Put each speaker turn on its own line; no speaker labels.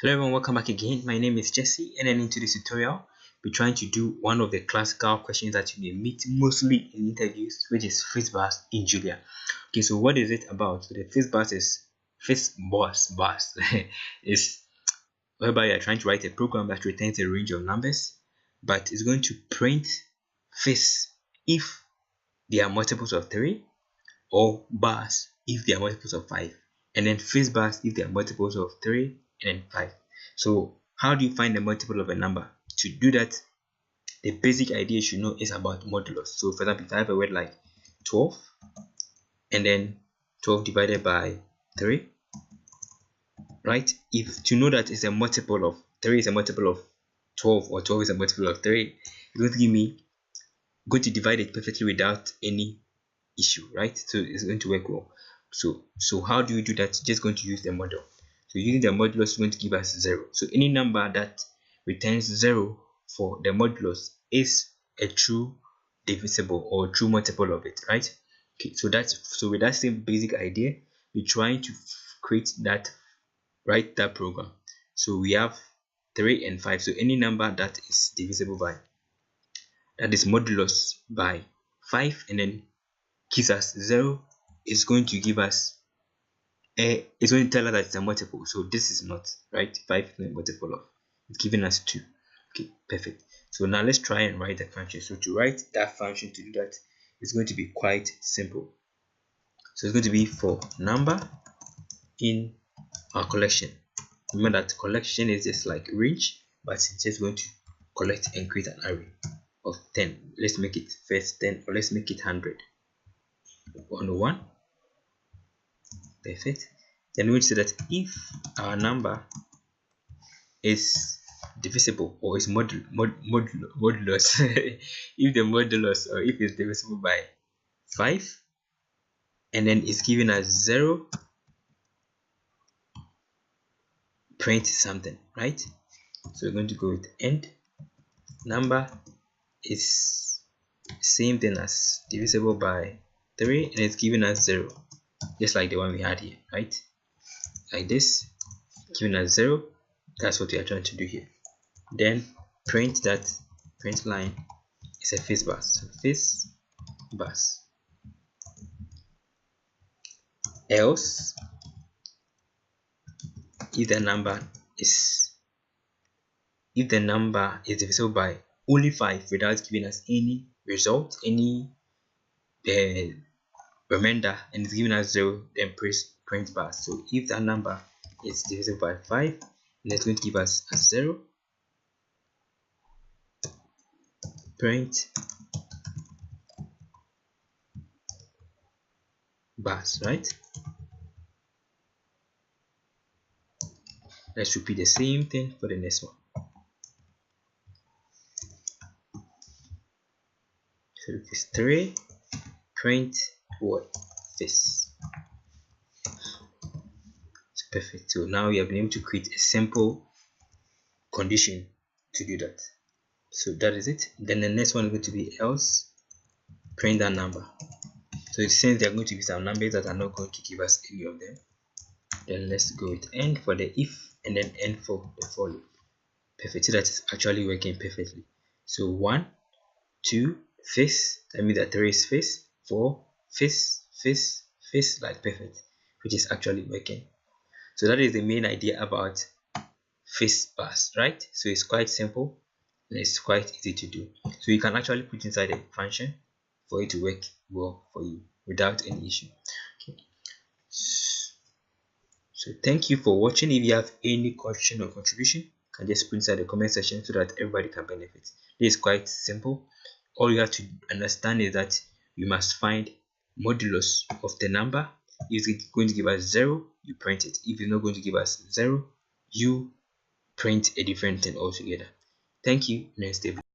Hello everyone, welcome back again. My name is Jesse, and then in today's tutorial we're trying to do one of the classical questions that you may meet mostly in interviews, which is Fizzbuzz in Julia. Okay, so what is it about? So the Fizzbuzz is Fizzbuzz is whereby you're trying to write a program that returns a range of numbers, but it's going to print Fizz if they are multiples of 3, or buzz if they are multiples of 5, and then Fizzbuzz if they are multiples of 3 and 5. So how do you find the multiple of a number? To do that, the basic idea you should know is about modulus. So for example, if I have a word like 12 and then 12 divided by 3, right? If to know that it's a multiple of 3 is a multiple of 12, or 12 is a multiple of 3, it's going to give me, going to divide it perfectly without any issue, right? So it's going to work well. So how do you do that? Just going to use the model. So using the modulus is going to give us 0. So any number that returns 0 for the modulus is a true divisible or true multiple of it, right? Okay, so with that same basic idea, we're trying to create that, write that program. So we have 3 and 5. So any number that is divisible by, that is modulus by 5 and then gives us 0, is going to give us it's going to tell us that it's a multiple. So this is not, right? 5 is a multiple of, it's giving us 2. Okay, perfect. So now let's try and write the function. So to write that function, to do that, it's going to be quite simple. So it's going to be for number in our collection. Remember that collection is just like range, but it's just going to collect and create an array of 10. Let's make it first 10, or let's make it 100. 101. Perfect. Then we say that if our number is divisible, or is modulus if the modulus, or if it's divisible by 5 and then it's giving us 0, print something, right? So we're going to go with end. Number is same thing as divisible by 3 and it's giving us 0, just like the one we had here, right? Like this, giving us 0. That's what we are trying to do here. Then print that, print line is a Fizzbuzz. So Fizzbuzz. Else, if the number is divisible by only 5 without giving us any result, any remainder, and it's giving us 0, then print bar. So if that number is divisible by 5, then it's going to give us a 0, print bars, right? Let's repeat the same thing for the next one. So if it's 3, print what? This. It's perfect. So now we have been able to create a simple condition to do that. So that is it. Then the next one is going to be else, print that number. So since there are going to be some numbers that are not going to give us any of them, then let's go with end for the if, and then end for the for loop. Perfect. So that is actually working perfectly. So 1, 2, Fizz, that means that 3 is Fizz, 4, Fizz, Fizz, Fizz, like perfect, which is actually working. So that is the main idea about Fizzbuzz, right? So it's quite simple and it's quite easy to do. So you can actually put inside a function for it to work well for you without any issue. Okay. So thank you for watching. If you have any question or contribution, you can just put inside the comment section so that everybody can benefit. This is quite simple. All you have to understand is that you must find modulus of the number. If it's going to give us 0, you print it. If it's not going to give us 0, you print a different thing altogether. Thank you. Next step.